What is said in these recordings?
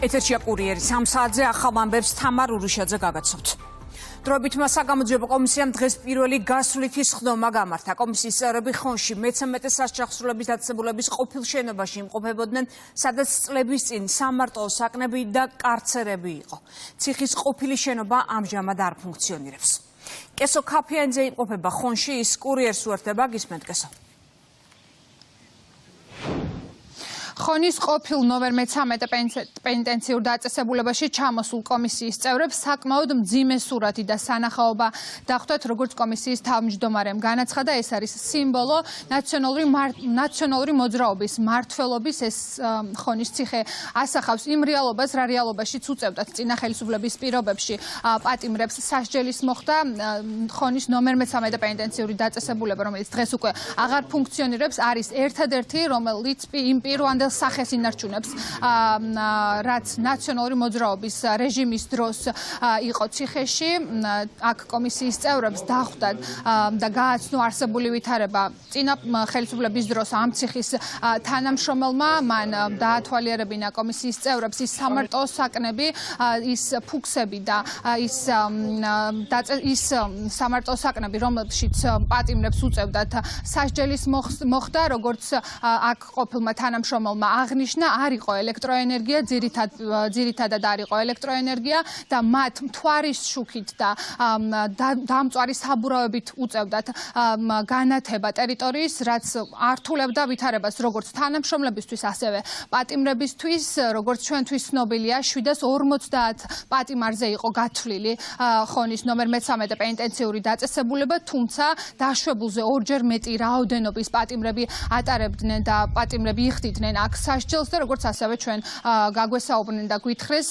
ეთერშია კურიერი 3 საათზე ახალ ამბებს თამარ ურუშაძე გაგაცნობთ. დროებით მასაგამოძიებო კომისიამ დღეს პირველი გასვლითი სხდომა გამართა. კომისიის წევრები ხონში მე-13 სასჯავრსრულების დაწესებულების ყოფილ შენობაში იმყოფებოდნენ, სადაც წლების წინ სამარტო საკნები და კარცერები იყო. ციხის ყოფილი შენობა ამჟამად არ ფუნქციონირებს. კესო ქაფიანძე იმყოფება ხონში, ის კურიერს უერთდება, გისმენთ კესო. ხონის ყოფილ ნომერ მე-13 პენიტენციურ დაწესებულებაში ჩამოსულ კომისიის წევრებს საკმაოდ მძიმე სურათი და სანახაობა დახვდათ, როგორც კომისიის თავმჯდომარემ განაცხადა, ეს არის სიმბოლო ნაციონალური მოძრაობის მმართველობის. ეს ხონის ციხე ასახავს იმ რეალობას, რა რეალობაშიც უწევდათ წინა ხელისუფლების პირობებში პატიმრებს სასჯელის მოხდა. ხონის ნომერ მე-13 პენიტენციური დაწესებულება, რომელიც დღეს უკვე აღარ ფუნქციონირებს, არის ერთადერთი, რომელიც იმ პირვანდელ სახეს ინარჩუნებს, რაც ნაციონალური მოძრაობის რეჟიმის დროს იყო ციხეში. აქ კომისიის წევრებს დახვდათ და გააცნო არსებული ვითარება წინა ხელისუფლების დროს ამ ციხის თანამშრომელმა. მან დაათვალიერებინა კომისიის წევრებს ის სამარტო საკნები, ის ფუქსები და ის სამარტო საკნები, რომელშიც პატიმრებს უწევდათ სასჯელის მოხდა, როგორც აქ ყოფილმა თანამშრომელმა აღნიშნა, არ იყო ელექტროენერგია, ძირითადად არ იყო ელექტროენერგია და მათ მთვარის შუქით და დამწვარი საბურავებით უწევდათ განათება ტერიტორიის, რაც ართულებდა ვითარებას როგორც თანამშრომლებისთვის, ასევე პატიმრებისთვის. როგორც ჩვენთვის ცნობილია, 750 პატიმარზე იყო გათვლილი ხონის ნომერ მე-13 პენიტენციური დაწესებულება, თუმცა დაშვებულზე ორჯერ მეტი რაოდენობის პატიმრები ატარებდნენ და პატიმრები იხდიდნენ აქ სასჯელს და როგორც ასევე ჩვენ გაგვესაუბრნენ და გვითხრეს,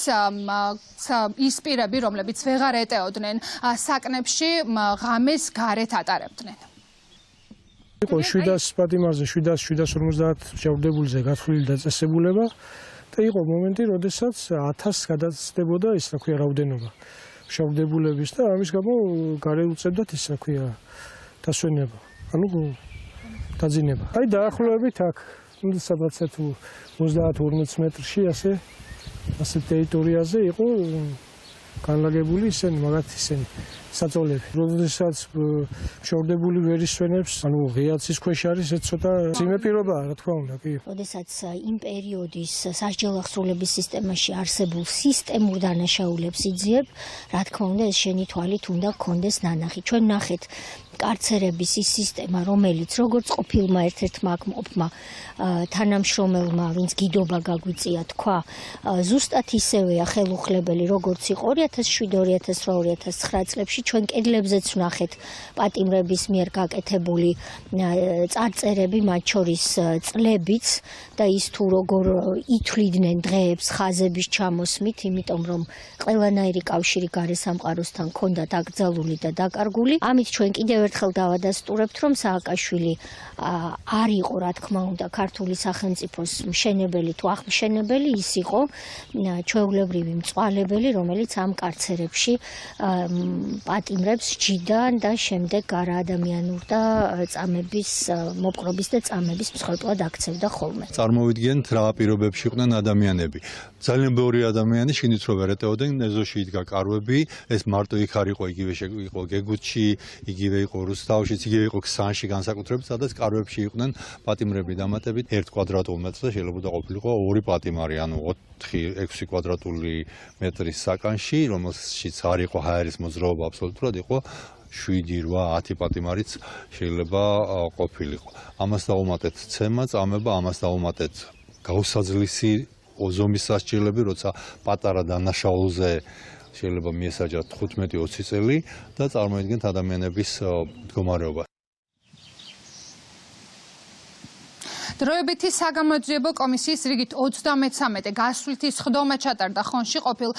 ის პირები, რომლებიც ვეღარ ეტეოდნენ საკნებში, ღამეს გარეთ ატარებდნენ. იყო 700 პატიმარზე 750 ჩავდებულზე გათვლილი დაწესებულება და იყო მომენტი, როდესაც 1000 გადაცდებოდა ის, რა ქვია, რაოდენობა ჩავდებულების და ამის გამო გარეუწევდათ ის, რა ქვია, დასვენება. ანუ დაძინება. აი დაახლოებით აქ სადაც 30-40 მეტრში ასე ტერიტორიაზე იყო განლაგებული ისინი, მაგათ ისინი საწოლები. როდესაც შორდებული ვერ ისვენებს, ანუ ღიაცის ქვეშ არის, ეს ცოტა ძიმე პირობაა, რა თქმა უნდა, კი. როდესაც იმ პერიოდის სასჯელ აღსრულების სისტემაში არსებულ სისტემურ დანაშაულებს იძიებ, რა თქმა უნდა, ეს შენი თვალით უნდა გქონდეს ნანახი. ჩვენ ნახეთ კარცერების ის სისტემა, რომელიც როგორც ყოფილმა ერთ-ერთმა აქ მყოფმა თანამშრომელმა, ვინც გიდობა გაგვიწია, თქვა, ზუსტად ისევეა ხელუხლებელი, როგორც იყო 2007-2008-2009 წლებში. ჩვენ კედლებზეც ვნახეთ პატიმრების მიერ გაკეთებული წარწერები, მათ შორის წლებიც და ის თუ როგორ ითვლიდნენ დღეებს ხაზების ჩამოსმით, იმიტომ რომ ყველანაირი კავშირი გარესამყაროსთან ჰქონდათ აკრძალული და დაკარგული. ამით ჩვენ კიდევ ერთხელ დავადასტურებთ, რომ სააკაშვილი არ იყო, რა თქმა უნდა, ქართული სახელმწიფოს მშენებელი თუ აღმშენებელი, ის იყო ჩვეულებრივი მწვალებელი, რომელიც ამ კარცერებში პატიმრებს ჯიდა და შემდეგ არაადამიანურ და წამების მოპყრობის და წამების მსხვერპლად აქცევდა ხოლმე. წარმოვიდგენთ რა პირობებში იყვნენ ადამიანები. ძალიან ბევრი ადამიანი შინით რო ვერ ეტეოდნენ, ეზოში იდგა კარვები, ეს მარტო იქ არ იყო, იგივე იყო გეგუთში, იგივე იყო რუსთავშიც, იგივე იყო ქსანში განსაკუთრებით, სადაც კარვებში იყვნენ პატიმრები დამატებით 1 კვადრატულ მეტრზე შეიძლება ყოფილიყო 2 პატიმარი, ანუ 4-6 კვადრატული მეტრის საკანში, რომელშიც არ იყო ჰაერის მოძრაობა აბსოლუტურად, იყო 7-8-10 პატიმარიც შეიძლება ყოფილიყო. ამას დავუმატეთ ცემა, წამება, ამას დავუმატეთ გაუსაძლისი ოზომის სასჯელები, როცა პატარა დანაშაულზე შეიძლება მიესაჯათ 15-20 წელი და წარმოიდგენთ ადამიანების მდგომარეობა. დროებითი საგამოძიებო კომისიის რიგით 33 გასვლითი სხდომა ჩატარდა ხონში ყოფილ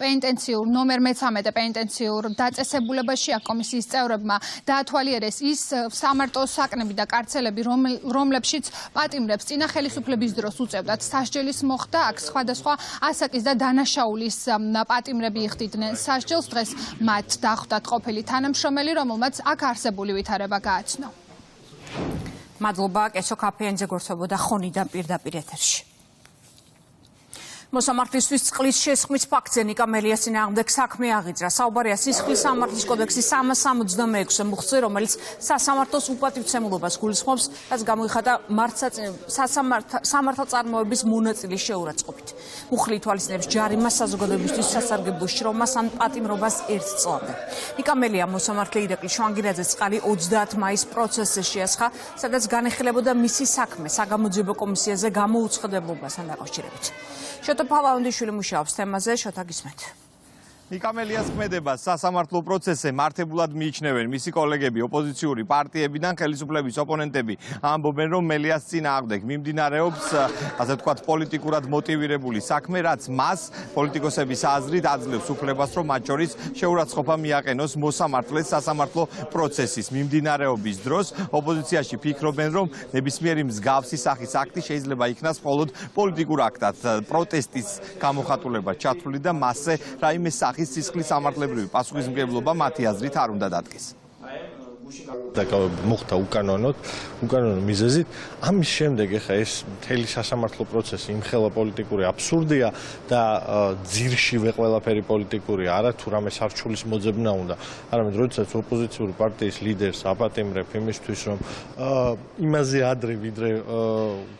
პენიტენციურ ნომერ მე-13 პენიტენციურ დაწესებულებაში. აქ კომისიის წევრებმა დაათვალიერეს ის სამარტო საკნები და კარცელები, რომლებშიც პატიმრებს წინა ხელისუფლების დროს უწევდათ სასჯელის მოხდა. აქ სხვადასხვა ასაკის და დანაშაულის პატიმრები იხდიდნენ სასჯელს. დღეს მათ დახვდათ ყოფილი თანამშრომელი, რომელმაც აქ არსებული ვითარება გააცნო. მადლობა, კესო ქაფიანძე გორცობოდა ხონიდან პირდაპირ ეთერში. მოსამართლისთვის წყლის შესხმის ფაქტზე ნიკა მელიას წინააღმდეგ საქმე აღიძრა. საუბარია სისხლის სამართლის კოდექსის 366-ე მუხლზე, რომელიც სასამართლოს უპატივცემულობას გულისხმობს, რაც გამოიხატა სამართალწარმოების მონაწილის შეურაცხყოფით. მუხლი ითვალისწინებს ჯარიმას, საზოგადოებისთვის სასარგებლო შრომას ან პატიმრობას 1 წლამდე. ნიკა მელია მოსამართლე ირაკლი შვანგირაძეს წყალი 30 მაისს პროცესზე შეასხა, სადაც განეხილებოდა მისი საქმე საგამოძიებო კომისიაზე გამოუცხადებლობასთან დაკავშირებით. შოთა ფალაუნდიშვილი მუშაობს თემაზე, შოთა გისმენთ. ნიკა მელიას ქმედება სასამართლო პროცესზე მართებულად მიიჩნევენ მისი კოლეგები ოპოზიციური პარტიებიდან, ხელისუფლების ოპონენტები ამბობენ, რომ მელიას წინააღმდეგ მიმდინარეობს, ასე ვთქვათ, პოლიტიკურად მოტივირებული საქმე, რაც მას პოლიტიკოსების აზრით აძლევს უფლებას, რომ მათ შორის შეურაცხყოფა მიაყენოს მოსამართლეს სასამართლო პროცესის მიმდინარეობის დროს. ოპოზიციაში ფიქრობენ, რომ ნებისმიერი მსგავსი სახის აქტი შეიძლება იქნას მხოლოდ პოლიტიკურ აქტად, პროტესტის გამოხატულება ჩათვლილი და მასზე რაიმე სახის სისხლის სამართლებრივი პასუხისმგებლობა მათი აზრით არ უნდა დადგეს. მოხდა უკანონო მიზეზით. ამის შემდეგ ეხა ეს მთელი სასამართლო პროცესი იმხელა პოლიტიკური აბსურდია და ძირშივე ყველაფერი პოლიტიკური არა თუ რამე სარჩულის მოძებნა უნდა. არამედ როდესაც ოპოზიციური პარტიის ლიდერს აპატიმრებ იმისთვის, რომ იმაზე ადრე ვიდრე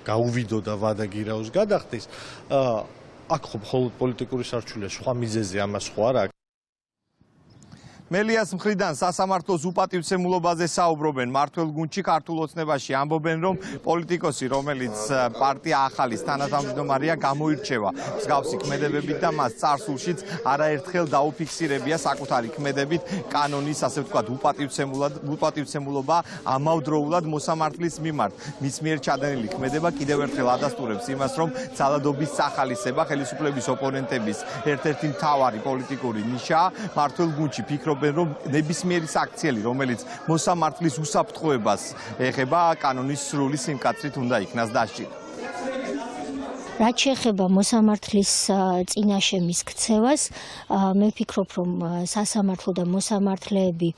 გაუვიდო და ვადა გირაოს გადახდის, აქ ხო მხოლოდ პოლიტიკური სარჩულია, სხვა მიზეზი ამას ხო არ აქვს. მელიას მხრიდან სასამართლოს უპატივცემულობაზე საუბრობენ მმართველ გუნდში ქართულ ოცნებაში, ამბობენ, რომ პოლიტიკოსი, რომელიც პარტია ახალის თანათავმჯდომარეა, გამოირჩევა მსგავსი ქმედებებით და მას წარსულშიც არაერთხელ დაუფიქსირებია საკუთარი ქმედებით კანონის, ასე ვთქვათ, უპატივცემულობა ამავდროულად მოსამართლის მიმართ. მის მიერ ჩადენილი ქმედება კიდევ ერთხელ ადასტურებს იმას, რომ ძალადობის სახალისება ხელისუფლების ოპონენტების ერთ-ერთი მთავარი პოლიტიკური ნიშაა. მმართველ გუნდში ფიქრობენ, რომ ნებისმიერი საქციელი, რომელიც მოსამართლის უსაფრთხოებას ეხება, კანონის სრული სიმკაცრით უნდა იქნას დასჯილი. რაც შეეხება მოსამართლის წინაშე მის ქცევას, მე ვფიქრობ, რომ სასამართლო და მოსამართლეები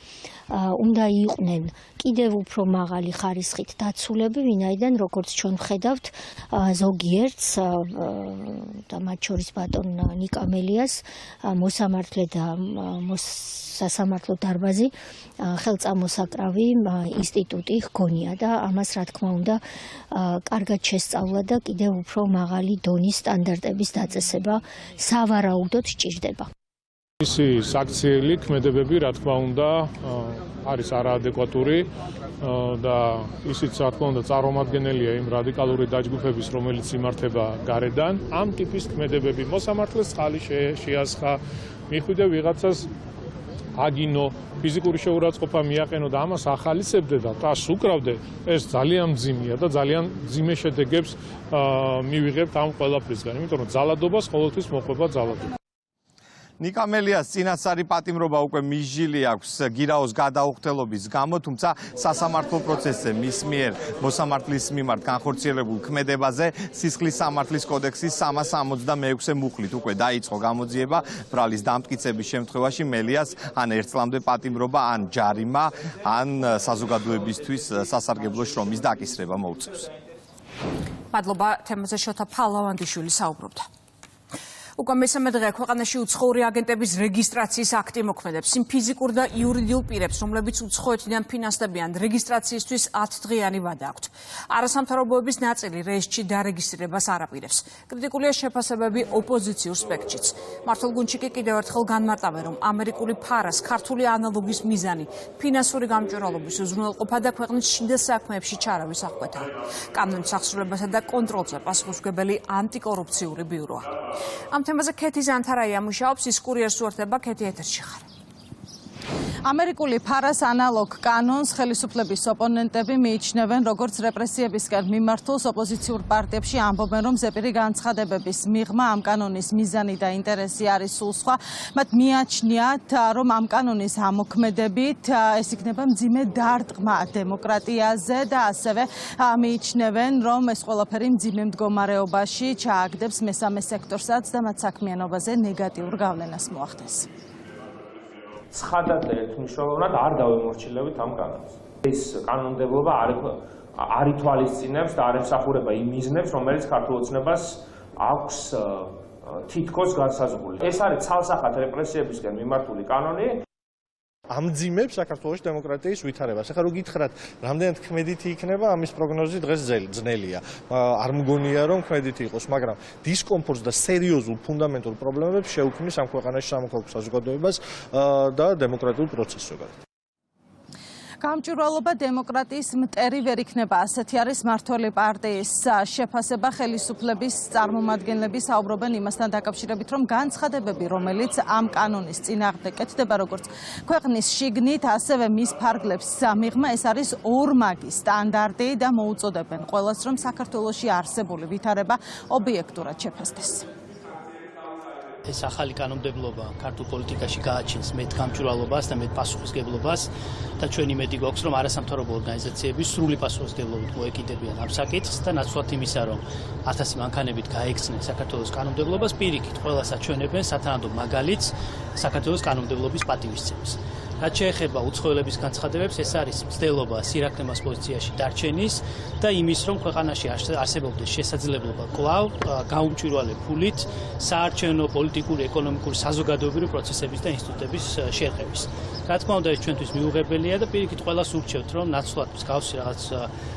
უნდა იყვნენ კიდევ უფრო მაღალი ხარისხით დაცულები, ვინაიდან როგორც ჩვენ ვხედავთ, ზოგიერთს და მათ შორის ბატონ ნიკა მელიას მოსამართლე და სასამართლო დარბაზი ხელწამოსაკრავი ინსტიტუტი ჰგონია და ამას რა თქმა უნდა კარგად შესწავლა და კიდევ უფრო მაღალი დონის სტანდარტების დაწესება სავარაუდოდ სჭირდება. ისი საქციელი ქმედებები რა თქმა უნდა არის არაადეკვატური და ისიც რა თქმა უნდა წარმომადგენელია იმ რადიკალური დაჯგუფების, რომელიც იმართება გარედან. ამ ტიპის ქმედებები მოსამართლეს წყალი შეასხა, მიხვიდა ვიღაცას აგინო, ფიზიკური შეურაცხყოფა მიაყენო და ამას ახალისებდე და ტას უკრავდე, ეს ძალიან მძიმეა და ძალიან მძიმე შედეგებს მივიღებთ ამ ყველაფრისგან, იმიტომ რომ ძალადობას ყოველთვის მოყვება ძალადობა. ნიკა მელიას წინასწარი პატიმრობა უკვე მისჯილი აქვს გირაოს გადაუხდელობის გამო, თუმცა სასამართლო პროცესზე მის მიერ მოსამართლის მიმართ განხორციელებულ ქმედებაზე სისხლის სამართლის კოდექსის 366-ე მუხლით უკვე დაიწყო გამოძიება. ბრალის დამტკიცების შემთხვევაში მელიას ან 1 წლამდე პატიმრობა, ან ჯარიმა, ან საზოგადოებისთვის სასარგებლო შრომის დაკისრება მოუწევს. მადლობა, თემაზე შოთა ფალავანდიშვილი საუბრობდა. უკვე მესამე დღეა ქვეყანაში უცხოური აგენტების რეგისტრაციის აქტი მოქმედებს. იმ ფიზიკურ და იურიდიულ პირებს, რომლებიც უცხოეთიდან ფინანსდებიან, რეგისტრაციისთვის 10 დღიანი ვადა აქვთ. არასამთავრობოების ნაწილი რეესტრში დარეგისტრირებას არ აპირებს. კრიტიკულია შეფასებები ოპოზიციურ სპექტრშიც. მმართველ გუნდში კი კიდევ ერთხელ განმარტავენ, რომ ამერიკული ფარას ქართული ანალოგის მიზანი ფინანსური გამჭვირვალობის უზრუნველყოფა და ქვეყნის შიდა საქმეებში ჩარავის აღკვეთაა. კანონის აღსრულებასა და კონტროლზე პასუხისმგებელი ანტიკორუფციული ბიუროა. ამ თემაზე ქეთი ზანთარაია მუშაობს, ის კურიერს უერთდება. ქეთი, ეთერში ხარ. ამერიკული ფარას ანალოგ კანონს ხელისუფლების ოპონენტები მიიჩნევენ როგორც რეპრესიებისკენ მიმართულს. ოპოზიციურ პარტიებში ამბობენ, რომ ზეპირი განცხადებების მიღმა ამ კანონის მიზანი და ინტერესი არის სულ სხვა. მათ მიაჩნიათ, რომ ამ კანონის ამოქმედებით ეს იქნება მძიმე დარტყმა დემოკრატიაზე და ასევე მიიჩნევენ, რომ ეს ყველაფერი მძიმე მდგომარეობაში ჩააგდებს მესამე სექტორსაც და მათ საქმიანობაზე ნეგატიურ გავლენას მოახდენს. ცხადად და ერთმნიშვნელოვნად არ დავემორჩილებით ამ კანონს. ეს კანონმდებლობა არ ითვალისწინებს და არ ემსახურება იმ მიზნებს, რომელიც ქართულ ოცნებას აქვს თითქოს განსაზღვრული. ეს არის ცალსახად რეპრესიებისკენ მიმართული კანონი. ამძიმებს საქართველოს დემოკრატიის ვითარებას. ახლა რო გითხრათ, რამდენად ქმედითი იქნება, ამის პროგნოზი დღეს ძნელია. არ მგონია რომ ქმედითი იყოს, მაგრამ დისკომფორტს და სერიოზულ ფუნდამენტურ პრობლემებს შეუქმნის ამ ქვეყანაში სამოქალაქო საზოგადოებას და დემოკრატიულ პროცესს ზოგადად. გამჭვირვალობა დემოკრატიის მტერი ვერ იქნება, ასეთი არის მმართველი პარტიის შეფასება. ხელისუფლების წარმომადგენლები საუბრობენ იმასთან დაკავშირებით, რომ განცხადებები, რომელიც ამ კანონის წინააღმდეგ კეთდება, როგორც ქვეყნის შიგნით, ასევე მის ფარგლებს მიღმა, ეს არის ორმაგი სტანდარტი და მოუწოდებენ ყველას, რომ საქართველოში არსებული ვითარება ობიექტურად შეფასდეს. ეს ახალი კანონმდებლობა ქართულ პოლიტიკაში გააჩენს მეტ გამჭვირვალობას და მეტ პასუხისმგებლობას და ჩვენ იმედი გვაქვს, რომ არასამთავრობო ორგანიზაციები სრული პასუხისმგებლობით მოეკიდებიან ამ საკითხს და ნაცვლად იმისა, რომ 1000 მანქანებით გაექცნენ საქართველოს კანონმდებლობას, პირიქით ყველას აჩვენებენ სათანადო მაგალითს საქართველოს კანონმდებლობის პატივისცემის. რაც შეეხება უცხოელების განცხადებებს, ეს არის მცდელობა სირაქლემას პოზიციაში დარჩენის და იმის, რომ ქვეყანაში არსებობდეს შესაძლებლობა კვლავ გაუმჭვირვალე ფულით საარჩევნო, პოლიტიკური, ეკონომიკური, საზოგადოებრივი პროცესების და ინსტიტუტების შერყევის. რა თქმა უნდა, ეს ჩვენთვის მიუღებელია და პირიქით ყველას ურჩევთ, რომ ნაცვლად მსგავსი რაღაც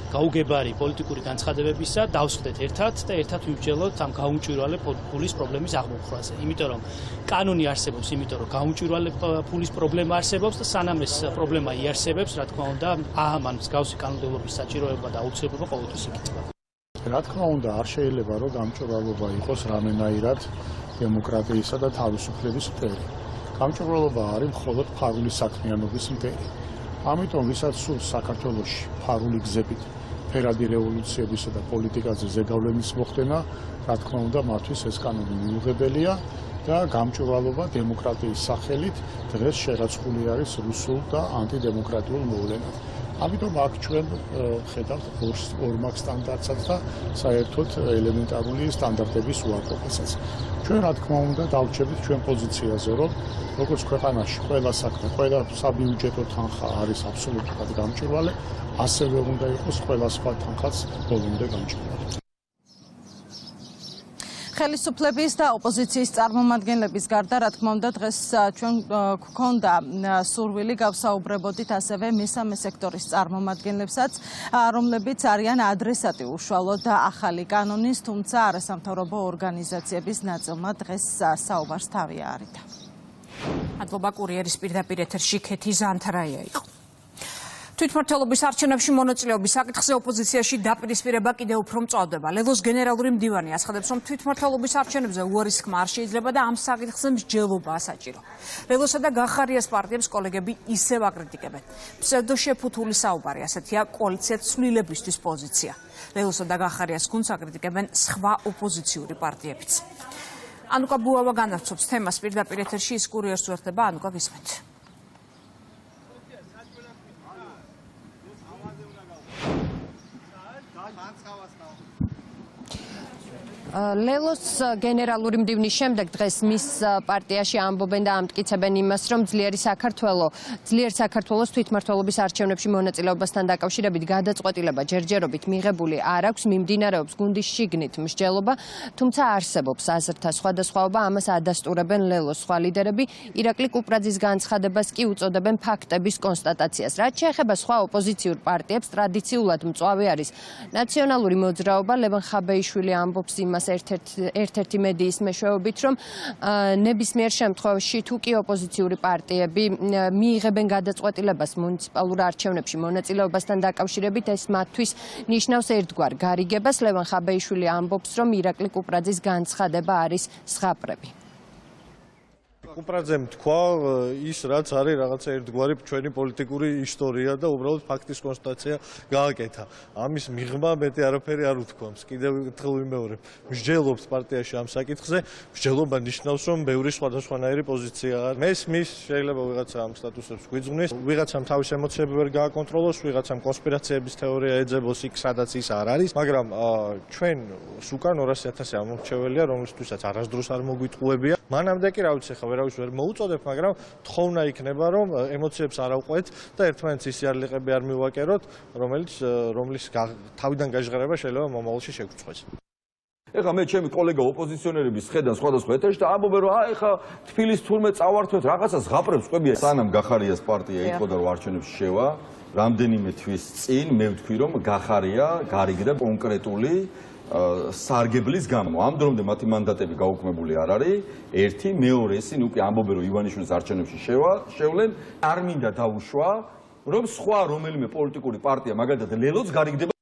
გაუგებარი პოლიტიკური განცხადებებისა დავსხდეთ ერთად და ერთად ვიმსჯელოთ ამ გაუმჭვირვალე ფულის პრობლემის აღმოფხვაზე. იმიტომ რომ კანონი არსებობს, იმიტომ რომ გაუმჭვირვალე ფულის პრობლემა არსებობს და სანამ ეს პრობლემა იარსებებს, რა თქმა უნდა, ამან მსგავსი კანონმდებლობის საჭიროება და აუცილებლობა ყოველთვის იქნება. რა თქმა უნდა, არ შეიძლება რომ გამჭვირვალობა იყოს რამენაირად დემოკრატიისა და თავისუფლების მტერი. გამჭვირვალობა არის მხოლოდ ფარული საქმიანობის მტერი. ამიტომ ვისაც სურს საქართველოში ფარული გზებით ფერადი რევოლუციებისა და პოლიტიკაზე ზეგავლენის მოხდენა, რა თქმა უნდა, მათთვის ეს კანონი მიუღებელია და გამჭვირვალობა დემოკრატიის სახელით დღეს შერაცხული არის რუსულ და ანტიდემოკრატიულ მოვლენად. ამიტომ აქ ჩვენ ხედავთ ორმაგ სტანდარტსაც და საერთოდ ელემენტარული სტანდარტების უარყოფასაც. ჩვენ რა თქმა უნდა დავრჩებით ჩვენ პოზიციაზე, რომ როგორც ქვეყანაში ყველა საქმე, ყველა საბიუჯეტო თანხა არის აბსოლუტურად გამჭვირვალე, ასევე უნდა იყოს ყველა სხვა თანხაც ბოლომდე გამჭვირვალე. ხელისუფლების და ოპოზიციის წარმომადგენლების გარდა, რა თქმა უნდა, დღეს ჩვენ გვქონდა სურვილი გავსაუბრებოდით ასევე მესამე სექტორის წარმომადგენლებსაც, რომლებიც არიან ადრესატი უშუალოდ ახალი კანონის, თუმცა არასამთავრობო ორგანიზაციების ნაწილმა დღეს საუბარს თავი აარიდა. მადლობა კურიერის პირდაპირ ეთერში ქეთი ზანთარაია იყო. თვითმმართველობის არჩევნებში მონაწილეობის საკითხზე ოპოზიციაში დაპირისპირება კიდევ უფრო მწვავდება. ლელოს გენერალური მდივანი აცხადებს, რომ თვითმმართველობის არჩევნებზე უარის ხმა არ შეიძლება და ამ საკითხზე მსჯელობაა საჭირო. ლელოსა და გახარიას პარტიებს კოლეგები ისევ აკრიტიკებენ. ფსევდოშეფუთული საუბარი, ასეთია კოალიცია ცვლილებისთვის პოზიცია. ლელოსა და გახარიას გუნდს აკრიტიკებენ სხვა ოპოზიციური პარტიებიც. ანუკა ბუავა განავრცობს თემას პირდაპირ ეთერში, ის კურიერს უერთდება. ანუკა, გისმენთ. ლელოს გენერალური მდივნის შემდეგ დღეს მის პარტიაში ამბობენ და ამტკიცებენ იმას, რომ ძლიერ საქართველოს თვითმმართველობის არჩევნებში მონაწილეობასთან დაკავშირებით გადაწყვეტილება ჯერჯერობით მიღებული არ აქვს, მიმდინარეობს გუნდის შიგნით მსჯელობა, თუმცა არსებობს აზრთა სხვადასხვაობა, ამას ადასტურებენ ლელოს სხვა ლიდერები, ირაკლი კუპრაძის განცხადებას კი უწოდებენ ფაქტების კონსტატაციას. რაც შეეხება სხვა ოპოზიციურ პარტიებს, ტრადიციულად მწვავე არის ნაციონალური მოძრაობა, ლევან ხაბეიშვილი ამბობს იმას ერთ-ერთი მედიის მეშვეობით, რომ ნებისმიერ შემთხვევაში თუ კი ოპოზიციური პარტიები მიიღებენ გადაწყვეტილებას მუნიციპალურ არჩევნებში მონაწილეობასთან დაკავშირებით, ეს მათთვის ნიშნავს ერთგვარ გარიგებას. ლევან ხაბეიშვილი ამბობს, რომ ირაკლი კუპრაძის განცხადება არის ზღაპრები. კუპრაძემ თქვა ის, რაც არის რაღაცა ერთგვარი ჩვენი პოლიტიკური ისტორია და უბრალოდ ფაქტის კონსტატაცია გააკეთა. ამის მიღმა მეტი არაფერი არ უთქვამს. კიდევ ერთხელ ვიმეორებ, მსჯელობს პარტიაში ამ საკითხზე, მსჯელობა ნიშნავს, რომ ბევრი სხვადასხვანაირი პოზიცია არის. მესმის შეიძლება ვიღაცა ამ სტატუსებს გვიძღვნის, ვიღაცამ თავის ემოციები ვერ გააკონტროლოს, ვიღაცამ კონსპირაციების თეორია ეძებოს იქ, სადაც ის არ არის, მაგრამ ჩვენ უკან 200,000 ამორჩეველია, რომლისთვისაც არასდროს არ მოგვიტყუებია. მანამდე კი რა ვიცი, ხა ვერ მოუწოდებ, მაგრამ თხოვნა იქნება, რომ ემოციებს არ ავყვეთ და ერთმანეთს ის იარლიყები არ მივაკეროთ, რომლის თავიდან გაჟღერება შეიძლება მომავალში შეგვწყვეტს. ეხლა მე ჩემი კოლეგა ოპოზიციონერების ხედან სხვადასხვა ეთერში და ამბობენ რომ ეხლა თბილისს თურმე წავართვეთ რაღაცას ღაპრებს ყვებია სანამ გახარიას პარტია იყო და რომ არჩევნებში შევა რამდენიმე თვის წინ მე ვთქვი რომ გახარია გარიგდა კონკრეტული სარგებლის გამო ამ დრომდე მათი მანდატები გაუქმებული არ არის ერთი მეორე ისინი უკვე ამბობენ რომ ივანიშვილის არჩევნებში შევლენ არ მინდა დაუშვა რომ სხვა რომელიმე პოლიტიკური პარტია მაგალითად ლელოც გარიგდება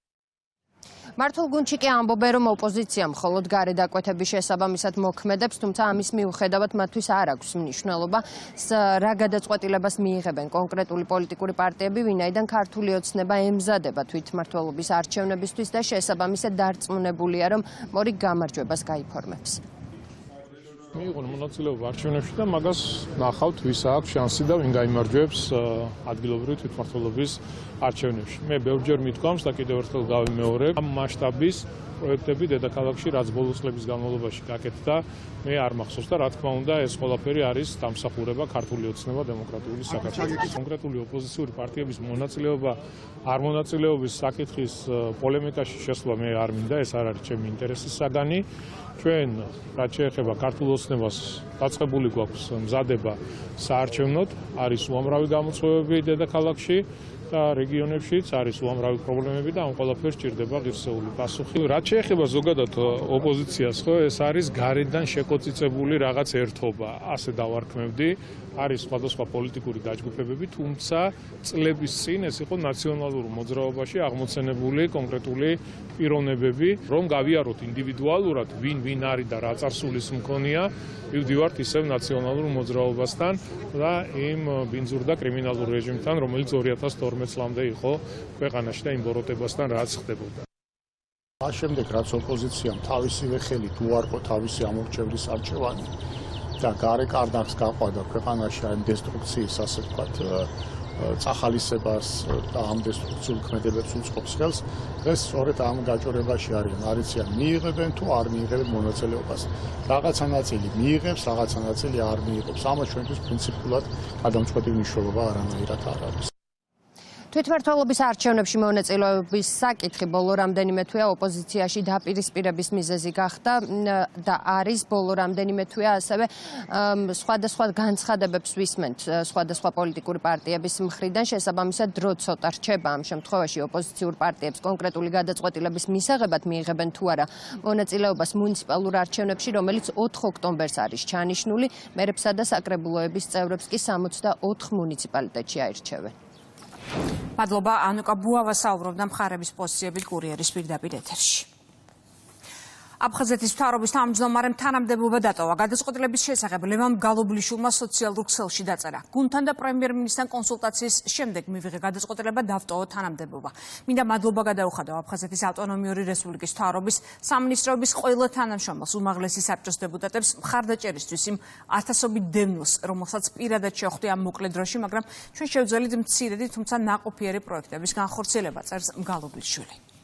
მართულ გუნდში კი ამბობენ რომ ოპოზიცია მხოლოდ გარედაკვეთების შესაბამისად მოქმედებს, თუმცა ამის მიუხედავად მათთვის არ აქვს მნიშვნელობა რა გადაწყვეტილებას მიიღებენ კონკრეტული პოლიტიკური პარტიები, ვინაიდან ქართული ოცნება ემზადება თვითმმართველობის არჩევნებისთვის და შესაბამისად დარწმუნებულია რომ მორიგ გამარჯვებას გაიფორმებს. მიიღონ მონაწილეობა არჩევნებში და მაგას ნახავთ ვის აქვს შანსი და ვინ გაიმარჯვებს ადგილობრივი თვითმმართველობის არჩევნებში. მე ბევრჯერ მithქვამს და კიდევ ერთხელ გავიმეორებ ამ მასშტაბის პროექტები დედაქალაქში რაც ბოლო წლების განმავლობაში გაკეთდა მე არ მახსოვს და რა თქმა უნდა ეს ყველაფერი არის დამსახურება ქართული ოცნება დემოკრატიული საქართველოს. კონკრეტული ოპოზიციური პარტიების მონაწილეობა არ მონაწილეობის საკითხის პოლემიკაში შესვლა მე არ მინდა, ეს არ არის ჩემი ინტერესის საგანი. ჩვენ რაც შეეხება ქართულ ოცნებას დაწყებული გვაქვს მზადება საარჩევნოდ, არის უამრავი გამოწვევები დედაქალაქში და რეგიონებშიც არის უამრავი პრობლემები და ამ ყველაფერს ჭირდება ღირსეული პასუხი. რაც შეეხება ზოგადად ოპოზიციას, ხო, ეს არის გარედან შეკოწიწებული რაღაც ერთობა, ასე დავარქმევდი. არის სხვადასხვა პოლიტიკური დაჯგუფებები, თუმცა წლების წინ ეს იყო ნაციონალურ მოძრაობაში აღმოცენებული კონკრეტული პიროვნებები, რომ გავიაროთ ინდივიდუალურად ვინ არის და რა წარსულის მქონია, მივდივართ ისევ ნაციონალურ მოძრაობასთან და იმ ბინძურ და კრიმინალურ რეჟიმთან, რომელიც 2012 წლამდე იყო ქვეყანაში და იმ ბოროტებასთან რაც ხდებოდა. ამ შემდეგ რაც ოპოზიციამ თავისივე ხელით უარყო თავისი ამორჩევლის არჩევანი და გარე კარნახს გაყვადა ქვეყანაში ამ დესტრუქციის, ასე ვთქვათ, წახალისებას და ამ დესტრუქციულ ქმედებებს უწყობს ხელს, დღეს სწორედ ამ გაჭირებაში არიან, არიციან მიიღებენ თუ არ მიიღებენ მონაწილეობას. რაღაცა ნაწილი მიიღებს, რაღაცა ნაწილი არ მიიღებს. ამას ჩვენთვის პრინციპულად გადამწყვეტი მნიშვნელობა არანაირად არ არის. თვითმმართველობის არჩევნებში მონაწილეობის საკითხი ბოლო რამდენიმე თვეა ოპოზიციაში დაპირისპირების მიზეზი გახდა და არის ბოლო რამდენიმე თვეა ასევე სხვადასხვა განცხადებებს ვისმენთ სხვადასხვა პოლიტიკური პარტიების მხრიდან შესაბამისად დრო ცოტა რჩება ამ შემთხვევაში ოპოზიციურ პარტიებს კონკრეტული გადაწყვეტილების მისაღებად მიიღებენ თუ არა მონაწილეობას მუნიციპალურ არჩევნებში, რომელიც 4 ოქტომბერს არის ჩანიშნული, მერებსა და საკრებულოების წევრებს კი 64 მუნიციპალიტეტში აირჩევენ. მადლობა ანუკა ბუავა საუბრობდა მხარების პოზიციებით კურიერის პირდაპირ ეთერში. აფხაზეთის მთავრობის თავმჯდომარემ თანამდებობა დატოვა. გადაწყვეტილების შესახებ ლევან გალობლიშვილმა სოციალურ ქსელში დაწერა. გუნდთან და პრემიერ-მინისტრთან კონსულტაციის შემდეგ მივიღე გადაწყვეტილება დავტოვო თანამდებობა. მინდა მადლობა გადაუხადო აფხაზეთის ავტონომიური რესპუბლიკის მთავრობის, სამინისტროების ყველა თანამშრომელს, უმაღლესი საბჭოს დეპუტატებს მხარდაჭერისთვის იმ ათასობით დევნილს, რომელსაც პირადად შევხვდი ამ მოკლე დროში, მაგრამ ჩვენ შევძელით მცირედი, თუმცა ნაყოფიერი პროექტების განხორციელება, წერს გალობლიშვილი.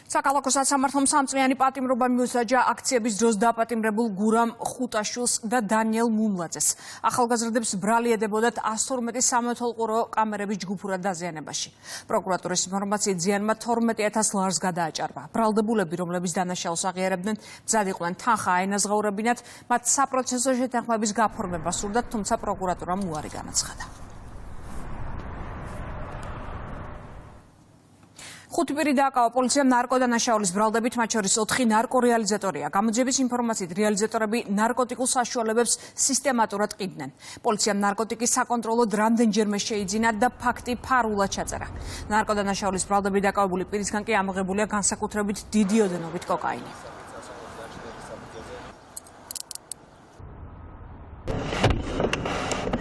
საკალათო სასამართლომ სამწლიანი პატიმრობა მიუსაჯა აქციების დროს დაპატიმრებულ გურამ ხუტაშვილს და დანიელ მუმლაძეს. ახალგაზრდებს ბრალი ედებოდათ 112 სამეთვალყურო კამერების ჯგუფურად დაზიანებაში. პროკურატურის ინფორმაციით ზიანმა 12000 ლარს გადააჭარბა. ბრალდებულები, რომლების დანაშაულს აღიარებდნენ, მზად იყვნენ თანხა აენაზღაურებინათ, მათ საპროცესო შეთანხმების გაფორმება სურდათ, თუმცა პროკურატურამ უარი განაცხადა. ხუთი პირი დააკავა პოლიციამ ნარკოდანაშაულის ბრალდებით, მათ შორის 4 ნარკორეალიზატორია. გამოძიების ინფორმაციით რეალიზატორები ნარკოტიკულ საშუალებებს სისტემატურად ყიდნენ. პოლიციამ ნარკოტიკის საკონტროლოდ რამდენჯერმე შეიძინა და ფაქტი ფარულად ჩაწერა. ნარკოდანაშაულის ბრალდებით დაკავებული პირისგან კი ამოღებულია განსაკუთრებით დიდი ოდენობით კოკაინი.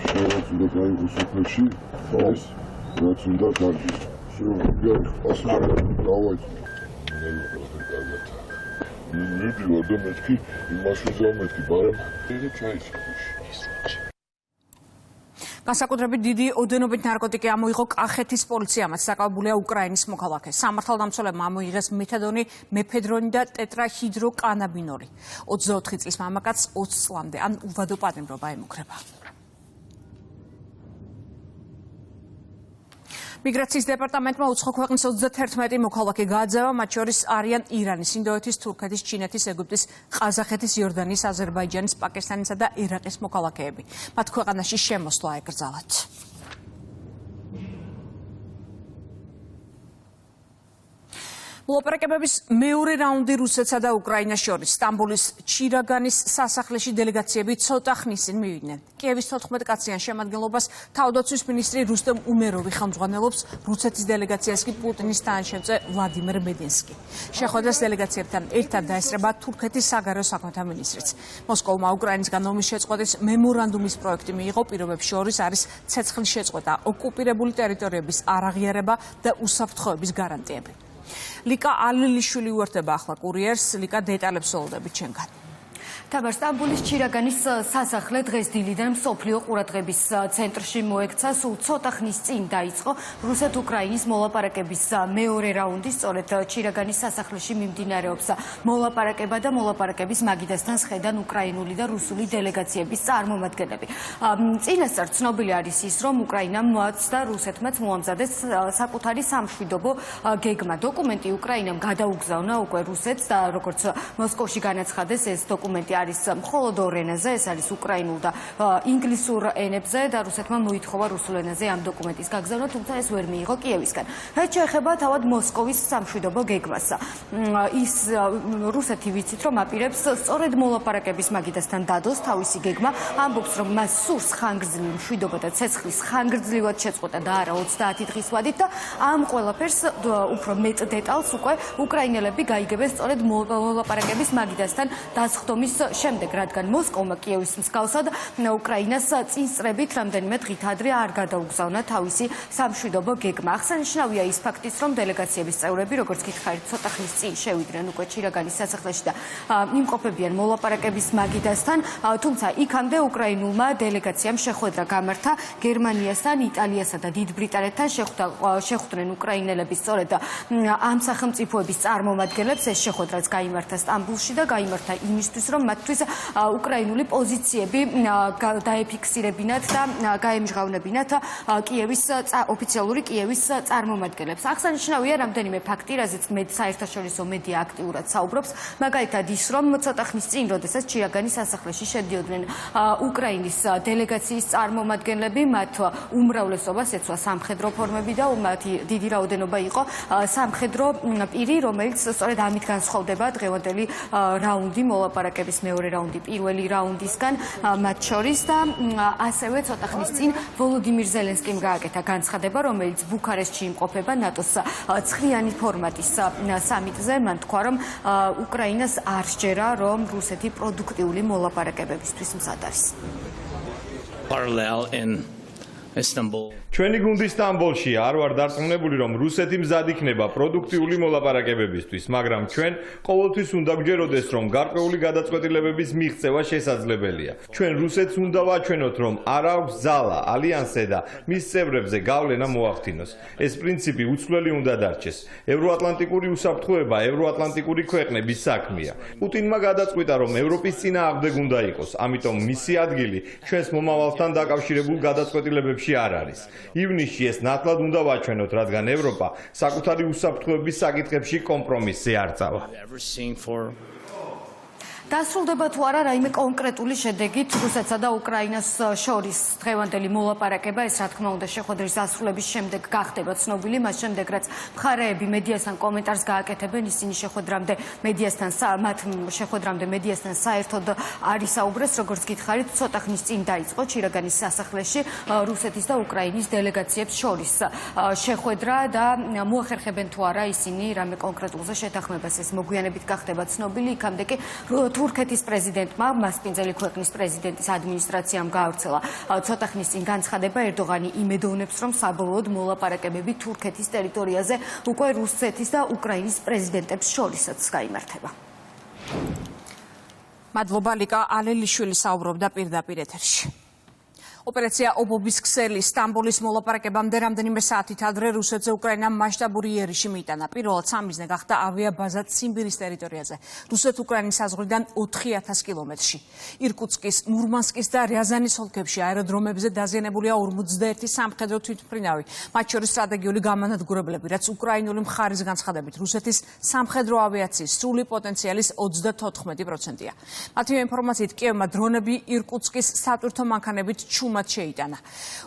შეიძლება გაიგოს სოფელში, ეს რაც უნდა გარჩევს. განსაკუთრებით დიდი ოდენობით ნარკოტიკი ამოიღო კახეთის პოლიციამაც, საკავებულია უკრაინის მოქალაქე. სამართალდამცველებმა ამოიღეს მეთადონი, მეფედრონი და ტეტრაჰიდროკანაბინოლი. 24 წლის მამაკაცს 20 წლამდე ან უვადო პატიმრობა ემუქრება. მიგრაციის დეპარტამენტმა უცხო ქვეყნის 31 მოქალაქე გააძევა, მათ შორის არიან ირანის, ინდოეთის, თურქეთის, ჩინეთის, ეგვიპტის, ყაზახეთის, იორდანიის, აზერბაიჯანის, პაკისტანისა და ერაყის მოქალაქეები. მათ ქვეყანაში შემოსვლა ეკრძალათ. მოლაპარაკებების მეორე რაუნდი რუსეთსა და უკრაინას შორის სტამბოლის ჩირაგანის სასახლეში დელეგაციები ცოტა ხნის წინ მივიდნენ. კიევის 14 კაციან შემადგენლობას თავდაცვის მინისტრი რუსტემ უმეროვი ხელმძღვანელობს, რუსეთის დელეგაციას კი პუტინის თანაშემწე ვლადიმერ მედინსკი. შეხვედრას დელეგაციებთან ერთად დაესწრება თურქეთის საგარეო საქმეთა მინისტრიც. მოსკოვმა უკრაინისგან ომის შეწყვეტის მემორანდუმის პროექტი მიიღო, პირობებს შორის არის ცეცხლის შეწყვეტა, ოკუპირებული ტერიტორიების არაღიარება და უსაფრთხოების გარანტიები. ლიკა ალელიშვილი უერთდება ახლა კურიერს, ლიკა დეტალებს ველოდებით ჩვენგან. თამარ სტამბოლის ჩირაგანის სასახლე დღეს დილიდან მსოფლიო ყურადღების ცენტრში მოექცა. სულ ცოტა ხნის წინ დაიწყო რუსეთ-უკრაინის მოლაპარაკების მეორე რაუნდი. სწორედ ჩირაგანის სასახლეში მიმდინარეობს მოლაპარაკება და მოლაპარაკების მაგიდასთან შედან უკრაინული და რუსული დელეგაციების წარმომადგენლები. წინასწარ ცნობილი არის ის, რომ უკრაინამ და რუსეთმაც მოამზადეს საკუთარი სამშვიდობო გეგმა. დოკუმენტი უკრაინამ გადაუგზავნა უკვე რუსეთს და როგორც მოსკოვში განაცხადეს, ეს დოკუმენტი არის მხოლოდ ორ ენაზე, ეს არის უკრაინულ და ინგლისურ ენებზე და რუსეთმა მოითხოვა რუსულ ენაზე ამ დოკუმენტის გაგზავნა, თუმცა ეს ვერ მიიღო კიევისგან. რაც შეეხება თავად მოსკოვის სამშვიდობო გეგმას. ის რუსეთი ვიცით, რომ აპირებს სწორედ მოლაპარაკების მაგიდასთან დადოს თავისი გეგმა, ამბობს, რომ მას სურს ხანგრძლივი მშვიდობა და ცეცხლის ხანგრძლივად შეწყვეტა და არა 30 დღის ვადით და ამ ყველაფერს უფრო მეტ დეტალს უკვე უკრაინელები გაიგებენ სწორედ მოლაპარაკების მაგიდასთან დასხდომის შემდეგ, რადგან მოსკოვმა კიევის მსგავსად უკრაინას წინსწრებით რამდენიმე დღით ადრე არ გადაუგზავნა თავისი სამშვიდობო გეგმა. აღსანიშნავია ის ფაქტიც, რომ დელეგაციების წევრები, როგორც გითხარით, ცოტა ხნის წინ შევიდნენ უკვე ჩირაგანის სასახლეში და იმყოფებიან მოლაპარაკების მაგიდასთან, თუმცა იქამდე უკრაინულმა დელეგაციამ შეხვედრა გამართა გერმანიასთან, იტალიასა და დიდ ბრიტანეთთან. შეხვდნენ უკრაინელები სწორედ ამ სახელმწიფოების წარმომადგენლებს. ეს შეხვედრაც გაიმართა სტამბოლში და გაიმართა იმისთვის, რომ მათთვის უკრაინული პოზიციები დაეფიქსირებინათ და გაემჟღავნებინათ ოფიციალური კიევის წარმომადგენლებს. აღსანიშნავია რამდენიმე ფაქტი, რაზეც საერთაშორისო მედია აქტიურად საუბრობს, მაგალითად ის, რომ ცოტა ხნის წინ, როდესაც ჩირაგანის სასახლეში შედიოდნენ უკრაინის დელეგაციის წარმომადგენლები, მათ უმრავლესობას ეცვა სამხედრო ფორმები და მათი დიდი რაოდენობა იყო სამხედრო პირი, რომელიც სწორედ ამით განსხვავდება დღევანდელი რაუნდი მოლაპარაკების მეორე რაუნდი პირველი რაუნდისგან მათ შორის და ასევე ცოტა ხნის წინ ვოლოდიმირ ზელენსკიმ გააკეთა განცხადება, რომელიც ბუქარესტში იმყოფება ნატოს ცხრიანი ფორმატის სამიტზე. მან თქვა, რომ უკრაინას არ სჯერა, რომ რუსეთი პროდუქტიული მოლაპარაკებებისთვის მზად არის. ჩვენი გუნდი სტამბოლში არ ვარ დარწმუნებული, რომ რუსეთი მზად იქნება პროდუქტიული მოლაპარაკებებისთვის, მაგრამ ჩვენ ყოველთვის უნდა გვჯეროდეს, რომ გარკვეული გადაწყვეტილებების მიღწევა შესაძლებელია. ჩვენ რუსეთს უნდა ვაჩვენოთ, რომ არ აქვს ძალა ალიანსზე და მის წევრებზე გავლენა მოახდინოს. ეს პრინციპი უცვლელი უნდა დარჩეს. ევროატლანტიკური უსაფრთხოება ევროატლანტიკური ქვეყნების საქმეა. პუტინმა გადაწყვიტა, რომ ევროპის წინააღმდეგ უნდა იყოს, ამიტომ მისი ადგილი ჩვენს მომავალთან დაკავშირებულ გადაწყვეტილებებში არ არის. ივნისში ეს ნათლად უნდა ვაჩვენოთ, რადგან ევროპა საკუთარი უსაფრთხოების საკითხებში კომპრომისზე არ წავა. დასრულდება თუ არა რაიმე კონკრეტული შედეგით რუსეთსა და უკრაინას შორის დღევანდელი მოლაპარაკება, ეს რა თქმა უნდა შეხვედრის დასრულების შემდეგ გახდება ცნობილი, მას შემდეგ რაც მხარეები მედიასთან კომენტარს გააკეთებენ, ისინი შეხვედრამდე მედიასთან საერთოდ არ ისაუბრეს, როგორც გითხარით, ცოტა ხნის წინ დაიწყო ჩირაგანის სასახლეში რუსეთის და უკრაინის დელეგაციებს შორის შეხვედრა და მოახერხებენ თუ არა ისინი რამე კონკრეტულზე შეთანხმებას, ეს მოგვიანებით გახდება ცნობილი, იქამდე კი თურქეთის პრეზიდენტმა, მასპინძელი ქვეყნის პრეზიდენტის ადმინისტრაციამ გაავრცელა ცოტა ხნის წინ განცხადება. ერდოღანი იმედოვნებს, რომ საბოლოოდ მოლაპარაკებები თურქეთის ტერიტორიაზე უკვე რუსეთის და უკრაინის პრეზიდენტებს შორისაც გაიმართება. მადლობა ლიკა ალელიშვილი საუბრობდა პირდაპირ ეთერში. ოპერაცია ობობის ქსელი სტამბოლის მოლაპარაკებამდე რამდენიმე საათით ადრე რუსეთზე უკრაინამ მასშტაბური იერიში მიიტანა. პირველად სამიზნე გახდა ავიაბაზა ციმბირის ტერიტორიაზე, რუსეთ-უკრაინის საზღვრიდან 4000 კილომეტრში. ირკუტსკის, მურმანსკის და რიაზანის ოლქებში აეროდრომებზე დაზიანებულია 51 სამხედრო თვითმფრინავი, მათ შორის სტრატეგიული გამანადგურებლები, რაც უკრაინული მხარის განცხადებით რუსეთის სამხედრო ავიაციის სრული პოტენციალის 34%-ია. მათივე ინფორმაციით კიევმა დრონები ირკუტსკის სატვირთო მანქანებით ჩუმად შეიტანა.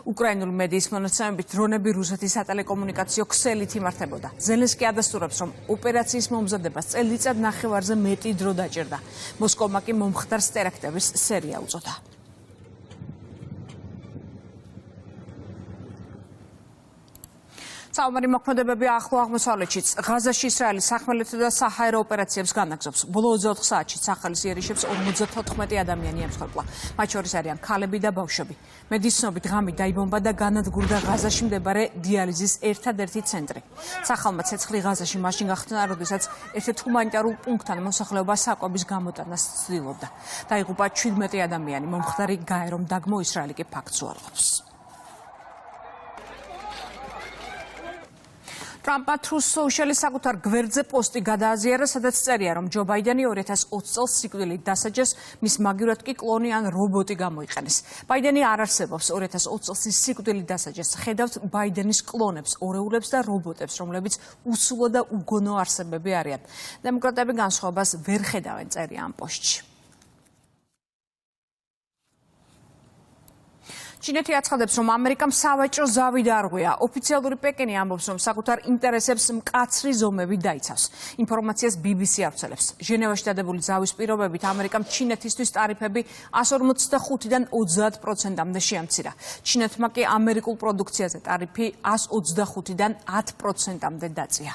უკრაინული მედიის მონაცემებით დრონები რუსეთის სატელეკომუნიკაციო ქსელით იმართებოდა. ზელენსკი ადასტურებს, რომ ოპერაციის მომზადებას წელიწად ნახევარზე მეტი დრო დაჭირდა. მოსკოვმა კი მომხდარ ტერაქტების სერია უწოდა. საომარი მოქმედებები ახლო აღმოსავლეთშიც, ღაზაში ისრაელის სახმელეთო და საჰაერო ოპერაციებს განაგზობს. ბოლო 24 საათში სახალის იერიშებს 54 ადამიანი ემსხვერპლა. მათ შორის არიან ქალები და ბავშვები. მედიის ცნობით ღამით დაიბომბა და განადგურდა ღაზაში მდებარე დიალიზის ერთადერთი ცენტრი. სახალმა ცეცხლი ღაზაში მაშინ გახსნა, როდესაც ერთ-ერთ ჰუმანიტარულ პუნქტთან მოსახლეობა საკვების გამოტანას ცდილობდა. დაიღუპა 17 ადამიანი. მომხდარი გაერომ დაგმო, ისრაელი კი ფაქტს უარყოფს. ტრამპმა Truth Social-ის საკუთარ გვერდზე პოსტი გადააზიარა, სადაც წერია, რომ ჯო ბაიდენი 2020 წელს სიკვდილით დასაჯეს, მის მაგივრად კი კლონი ან რობოტი გამოიყენეს. ბაიდენი არ არსებობს 2020 წელს ის სიკვდილით დასაჯეს. ხედავთ ბაიდენის კლონებს, ორეულებს და რობოტებს, რომლებიც უსულო და უგონო არსებები არიან. დემოკრატები განსხვავებას ვერ ხედავენ, წერია ამ პოსტში. ჩინეთი აცხადებს, რომ ამერიკამ სავაჭრო ზავი დაარღვია. ოფიციალური პეკინი ამბობს, რომ საკუთარ ინტერესებს მკაცრი ზომები დაიცავს. ინფორმაციას BBC ავრცელებს. ჟენევაში დადებული ზავის პირობებით ამერიკამ ჩინეთისთვის ტარიფები 145-დან 30%-მდე შეამცირა. ჩინეთმა კი ამერიკულ პროდუქციაზე ტარიფი 125-დან 10%-მდე დაწია.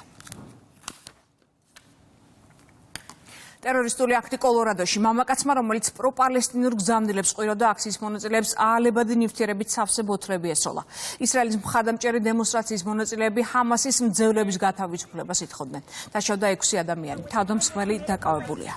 ტერორისტული აქტი კოლორადოში მამაკაცმა, რომელიც პროპალესტინურ გზამნილებს ყურებდა აქციის მონაწილეებს აალებადი ნივთიერებით სავსე ბოთლები ესროლა. ისრაელის მხარდამჭერი დემონსტრაციის მონაწილეები ჰამასის მძევლების გათავისუფლებას ითხოვდნენ. დაშავდა 6 ადამიანი. თავდამსხმელი დაკავებულია.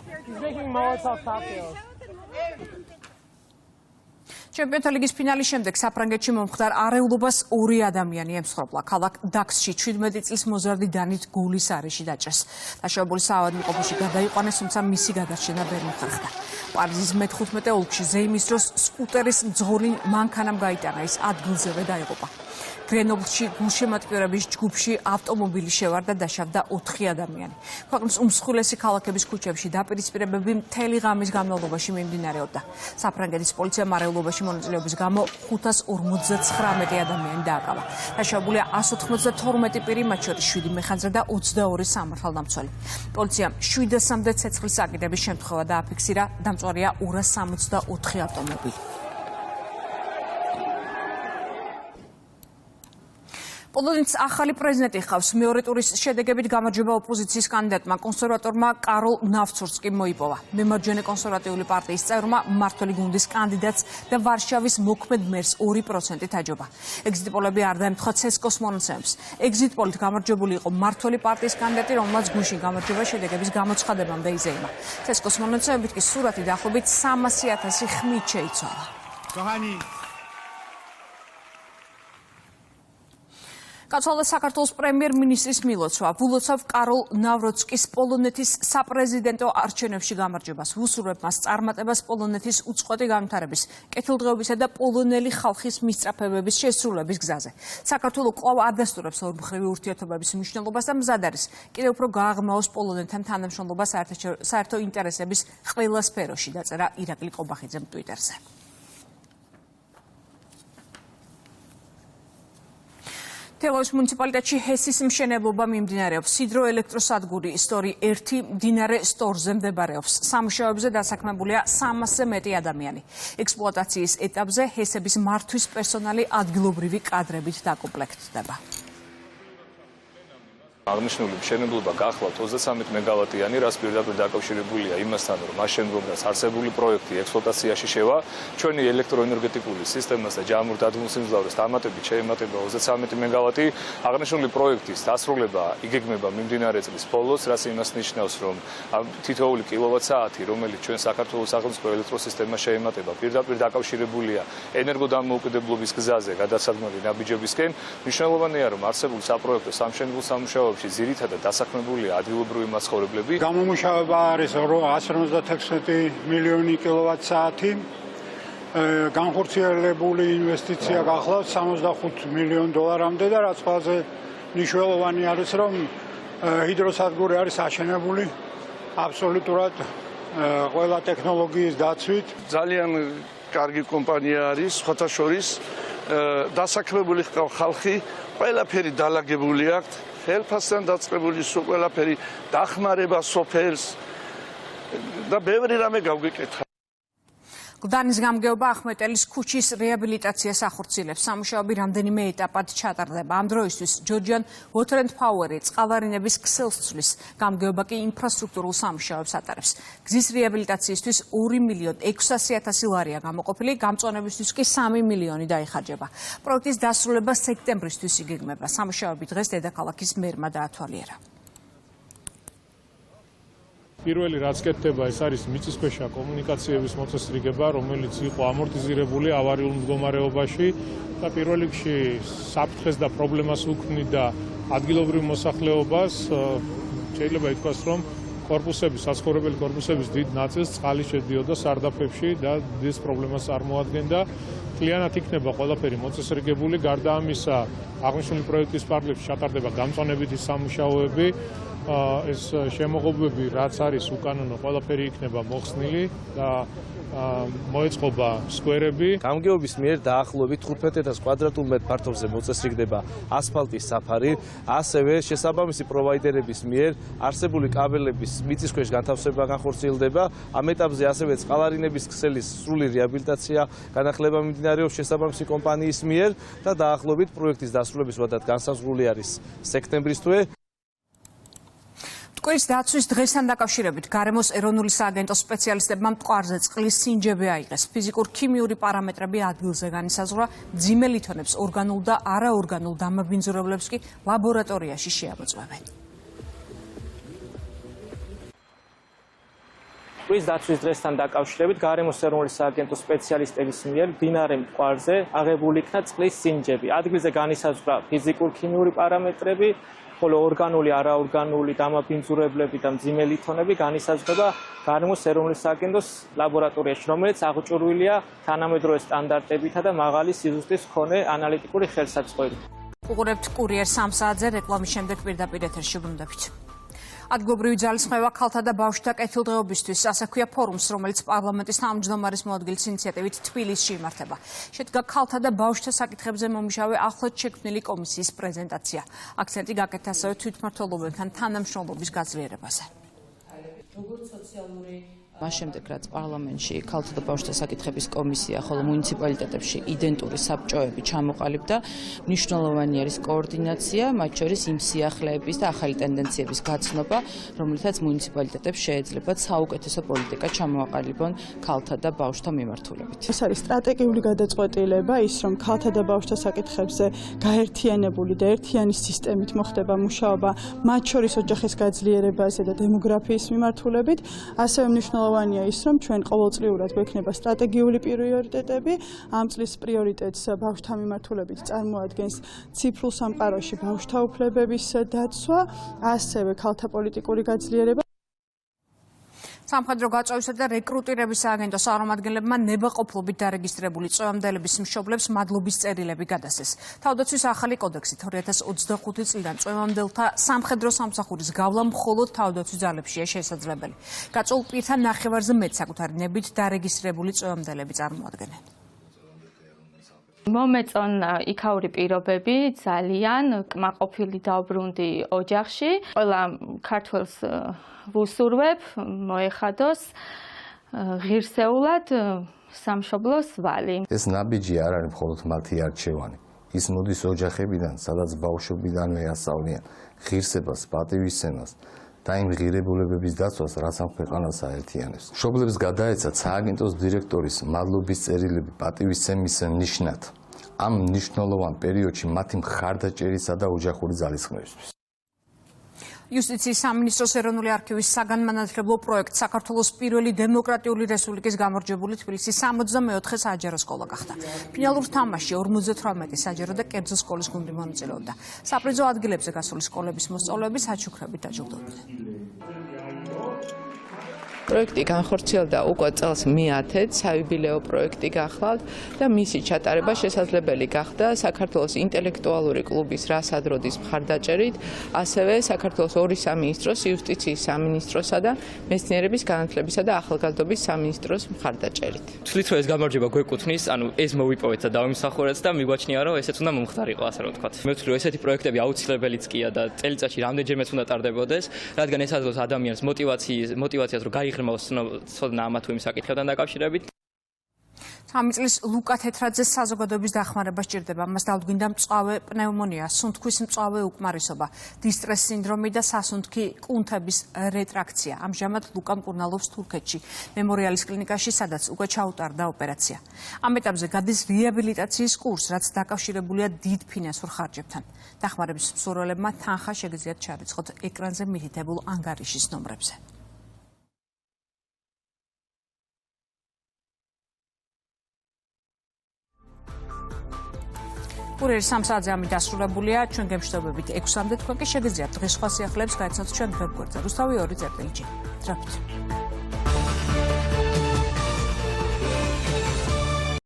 ჩემპიონთა ლიგის ფინალის შემდეგ საფრანგეთში მომხდარ არეულობას 2 ადამიანი ემსხვერპლა. ქალაქ დაქსში 17 წლის მოზარდი დანით გულის არეში დაჭრეს. დაშავებული საავადმყოფოში გადაიყვანეს, თუმცა მისი გადარჩენა ვერ მოხერხდა. პარიზის მე-15 ოლქში ზეიმის დროს სკუტერის მძღოლი მანქანამ გაიტანა, ის ადგილზევე დაიღუპა. გრენობლში გულშემატკივრების ჯგუფში ავტომობილი შევარდა, დაშავდა 4 ადამიანი. ქვეყნის უმსხვილესი ქალაქების ქუჩებში დაპირისპირებები მთელი ღამის განმავლობაში მიმდინარეობდა. საფრანგეთის პოლიციამ არეულობაში მონაწილეობის გამო 559 ადამიანი დააკავა. დაშავებულია 192 პირი, მათ შორის 7 მეხანძრე და 22 სამართალდამცველი. პოლიციამ 700-მდე ცეცხლის საკიდების შემთხვევა დააფიქსირა, დამწვარია 264 ავტომობილი. პოლონეთის ახალი პრეზიდენტი ხავს. მეორე ტურის შედეგებით გამარჯვება ოპოზიციის კანდიდატმა კონსერვატორმა კაროლ ნავცურსკიმ მოიპოვა. მემარჯვენე კონსერვატიული პარტიის წევრმა მმართველი გუნდის კანდიდატს და ვარშავის მოქმედ მერს 2%-ით აჯობა. ეგზიტ პოლები არ დაემთხვა ცესკოს მონაცემებს. ეგზიტ პოლით გამარჯვებული იყო მმართველი პარტიის კანდიდატი, რომელმაც გუშინ გამარჯვება შედეგების გამოცხადებამდე იზეიმა. ცესკოს მონაცემებით კი სურათი დაახლოებით 300,000 ხმით შეიცვალა. გაცვალა საქართველოს პრემიერ-მინისტრის მილოცვა. ვულოცავ კაროლ ნავროცკის პოლონეთის საპრეზიდენტო არჩევნებში გამარჯვებას. ვუსურვებ მას წარმატებას პოლონეთის უწყვეტი განვითარების, კეთილდღეობისა და პოლონელი ხალხის მისწრაფებების შესრულების გზაზე. საქართველო კვლავ ადასტურებს ორმხრივი ურთიერთობების მნიშვნელობას და მზად არის კიდევ უფრო გააღრმაოს პოლონეთთან თანამშრომლობა საერთო ინტერესების ყველა სფეროში, დაწერა ირაკლი ყობახიძემ ტვიტერზე. თელავის მუნიციპალიტეტში ჰესის მშენებლობა მიმდინარეობს. ჰიდროელექტროსადგური სტორი 1 მდინარე სტორზე მდებარეობს. სამუშაოებზე დასაქმებულია 300-ზე მეტი ადამიანი. ექსპლუატაციის ეტაპზე ჰესების მართვის პერსონალი ადგილობრივი კადრებით დაკომპლექტდება. აღნიშნული მშენებლობა გახლავთ 33 მეგავატიანი, რაც პირდაპირ დაკავშირებულია იმასთან, რომ მას შემდგომ რაც არსებული პროექტი ექსპლუატაციაში შევა, ჩვენი ელექტროენერგეტიკული სისტემას და ჯამურ დადგმულსიმძლავრეს დამატებით შეემატება 33 მეგავატი. აღნიშნული პროექტის დასრულება იგეგმება მიმდინარე წლის ბოლოს, რაც იმას ნიშნავს, რომ თითოეული კილოვატ-საათი, რომელიც ჩვენ საქართველოს სახელმწიფო ელექტროსისტემას შეემატება, პირდაპირ დაკავშირებულია ენერგოდამოუკიდებლობის გზაზე გადასადგმელი ნაბიჯებისკენ. მნიშვნელოვანია, რომ არსებულ საპროექტო სამშენებლო სამუშაოებში ძირითადად დასაქმებულია ადგილობრივი მაცხოვრებლები. გამომუშავება არის 156 მილიონი კილოვატ-საათი. განხორციელებული ინვესტიცია გახლავთ 65 მილიონ დოლარამდე და რაც ყველაზე მნიშვნელოვანი არის, რომ ჰიდროსადგური არის აშენებული აბსოლუტურად ყველა ტექნოლოგიის დაცვით. ძალიან კარგი კომპანია არის, სხვათა შორის დასაქმებული ხალხი ყველაფერი დალაგებული აქვს, ხელფასთან დაწყებული ყველაფერი დახმარება სოფელს და ბევრი რამე გავგეკეთა. გლდანის გამგეობა ახმეტელის ქუჩის რეაბილიტაციას ახორციელებს. სამუშაოები რამდენიმე ეტაპად ჩატარდება. ამ დროისთვის ჯორჯიან Water and Power-ი წყალარინების ქსელს ცვლის. გამგეობა კი ინფრასტრუქტურულ სამუშაოებს ატარებს. გზის რეაბილიტაციისთვის 2.600.000 ლარია გამოყოფილი, გამწვანებისთვის კი 3 მილიონი დაიხარჯება. პროექტის დასრულება სექტემბრისთვის იგეგმება. სამუშაოები დღეს დედაქალაქის მერმა დაათვალიერა. პირველი რაც კეთდება, ეს არის მიწისქვეშა კომუნიკაციების მოწესრიგება, რომელიც იყო ამორტიზირებული ავარიულ მდგომარეობაში და პირველ რიგში საფრთხეს და პრობლემას უქმნიდა ადგილობრივ მოსახლეობას. შეიძლება ითქვას, რომ საცხოვრებელი კორპუსების დიდ ნაწილს წყალი შედიოდა სარდაფებში და დიდ პრობლემას წარმოადგენდა. მთლიანად იქნება ყველაფერი მოწესრიგებული. გარდა ამისა, აღნიშნული პროექტის პარალელში ჩატარდება გამწვანებითი სამუშაოები. ეს შემოღობები, რაც არის უკანონო, ყველაფერი იქნება მოხსნილი და მოეწყობა სკვერები. გამგეობის მიერ დაახლოებით 15,000 კვადრატულ მეტრ ფართობზე მოწესრიგდება ასფალტის საფარი, ასევე შესაბამისი პროვაიდერების მიერ არსებული კაბელების მიწისქვეშ განთავსება განხორციელდება. ამ ეტაპზე ასევე წყალარინების ქსელის სრული რეაბილიტაცია განახლება მიმდინარეობს შესაბამისი კომპანიის მიერ და დაახლოებით პროექტის დასრულების ვადად განსაზღვრული არის სექტემბრის თვე. მტკვრის დაცვის დღესთან დაკავშირებით გარემოს ეროვნული სააგენტოს სპეციალისტებმა მტკვარზე წყლის სინჯები აიღეს. ფიზიკურ-ქიმიური პარამეტრები ადგილზე განისაზღვრა, მძიმე ლითონებს ორგანულ და არაორგანულ დამაბინძურებლებს კი ლაბორატორიაში შეამოწმებენ. მტკვრის დაცვის დღესთან დაკავშირებით გარემოს ეროვნული სააგენტოს სპეციალისტების მიერ მდინარე მტკვარზე აღებული იქნა წყლის სინჯები. ადგილზე განისაზღვრა ფიზიკურ-ქიმიური პარამეტრები, ხოლო ორგანული, არაორგანული დამაბინძურებლები და მძიმე ლითონები განისაზღვრება გარემოს ეროვნული სააგენტოს ლაბორატორიაში, რომელიც აღჭურვილია თანამედროვე სტანდარტებითა და მაღალი სიზუსტის მქონე ანალიტიკური ხელსაწყოებით. უყურებთ კურიერ 3 საათზე, რეკლამის შემდეგ პირდაპირ ეთერში ბრუნდებით. ადგილობრივი ძალისხმევა ქალთა და ბავშვთა კეთილდღეობისთვის ასე ქვია ფორუმს, რომელიც პარლამენტის თავმჯდომარის მოადგილის ინიციატივით თბილისში იმართება. შედგა ქალთა და ბავშვთა საკითხებზე მომუშავე ახლად შექმნილი კომისიის პრეზენტაცია. აქცენტი გაკეთდა ასევე თვითმმართველობებთან თანამშრომლობის გაძლიერებაზე. მას შემდეგ, რაც პარლამენტში ქალთა და ბავშვთა საკითხების კომისია, ხოლო მუნიციპალიტეტებში იდენტური საბჭოები ჩამოყალიბდა, მნიშვნელოვანი არის კოორდინაცია, მათ შორის იმ სიახლეების და ახალი ტენდენციების გაცნობა, რომლითაც მუნიციპალიტეტებს შეეძლებათ საუკეთესო პოლიტიკა ჩამოაყალიბონ ქალთა და ბავშვთა მიმართულებით. ეს არის სტრატეგიული გადაწყვეტილება, ის რომ ქალთა და ბავშვთა საკითხებზე გაერთიანებული და ერთიანი სისტემით მოხდება მუშაობა, მათ შორის ოჯახის გაძლიერებაზე და დემოგრაფიის მიმართულებით, ასევე მნიშვნელოვანია ის, რომ ჩვენ ყოველწლიურად გვექნება სტრატეგიული პრიორიტეტები. ამ წლის პრიორიტეტს ბავშვთა მიმართულებით წარმოადგენს ციფრულ სამყაროში ბავშვთა უფლებების დაცვა, ასევე ქალთა პოლიტიკური გაძლიერება. სამხედრო გაწევის და რეკრუტირების სააგენტოს წარმომადგენლებმა ნებაყოფლობით დარეგისტრირებული წვევამდელების მშობლებს მადლობის წერილები გადასცეს. თავდაცვის ახალი კოდექსით 2025 წლიდან წვევამდელთა სამხედრო სამსახურის გავლა მხოლოდ თავდაცვის ძალებშია შესაძლებელი. გაწეულ პირთა ნახევარზე მეტ საკუთარი ნებით დარეგისტრირებული წვევამდელები წარმოადგენენ. მომეწონ იქაური პირობები, ძალიან კმაყოფილი დაუბრუნდი ოჯახში. ყველა ქართველს ვუსურვებ, მოეხადოს ღირსეულად სამშობლოს ვალი. ეს ნაბიჯი არ არის მხოლოდ მათი არჩევანი. ის მოდის ოჯახებიდან, სადაც ბავშვობიდანვე ასწავლიან ღირსებას, პატივისცემას და იმ ღირებულებების დაცვას, რაც ამ ქვეყანას აერთიანებს. მშობლებს გადაეცათ სააგენტოს დირექტორის მადლობის წერილები პატივისცემის ნიშნად ამ მნიშვნელოვან პერიოდში მათი მხარდაჭერისა და ოჯახური ძალისხმევისთვის. იუსტიციის სამინისტროს ეროვნული არქივის საგანმანათლებლო პროექტ საქართველოს პირველი დემოკრატიული რესპუბლიკის გამარჯვებული თბილისის 64 საჯარო სკოლა გახდა. ფინალურ თამაშში 58 საჯარო და კერძო სკოლის გუნდი მონაწილეობდა. საპრიზო ადგილებზე გასული სკოლების მოსწავლეები საჩუქრებით დაჯილდოვდნენ. პროექტი განხორციელდა უკვე წელს მე-10-ით, საიუბილეო პროექტი გახლავთ და მისი ჩატარება შესაძლებელი გახდა საქართველოს ინტელექტუალური კლუბის რასადროდის მხარდაჭერით, ასევე საქართველოს ორი სამინისტროს, იუსტიციის სამინისტროსა და მეცნიერების განათლებისა და ახალგაზრდობის სამინისტროს მხარდაჭერით. ვთვლით, რომ ეს გამარჯვება გვეკუთვნის, ანუ ეს მოვიპოვეთ და დავიმსახურეთ და მიგვაჩნია, რომ ესეც უნდა მომხდარიყო, ასე რომ ვთქვათ. მე ვთვლი, რომ ესეთი პროექტები აუცილებელიც კია და წელიწადში რამდენჯერმეც უნდა ტარდებოდეს, რადგან ეს აძლევს ადამიანს მოტივაციას, რომ გაიღრმაოს ცოდნა ამა თუ იმ საკითხებთან დაკავშირებით. სამი წლის ლუკა თეთრაძეს საზოგადოების დახმარება სჭირდება. მას დაუდგინდა მწვავე პნევმონია, სუნთქვის მწვავე უკმარისობა, დისტრეს სინდრომი და სასუნთქი კუნთების რეტრაქცია. ამჟამად ლუკა მკურნალობს თურქეთში, მემორიალის კლინიკაში, სადაც უკვე ჩაუტარდა ოპერაცია. ამ ეტაპზე გადის რეაბილიტაციის კურსი, რაც დაკავშირებულია დიდ ფინანსურ ხარჯებთან. დახმარების მსურველებმა თანხა შეგიძლიათ ჩარიცხოთ ეკრანზე მითითებულ ანგარიშის ნომრებზე. კურიერის 3 საათზე ამით დასრულებულია. ჩვენ გემშვიდობებით 6-მდე თქვენ კი შეგიძლიათ დღეს სხვა სიახლეებს გაიცნოთ ჩვენ ვებგვერდზე. რუსთავი 2.j. დროებით.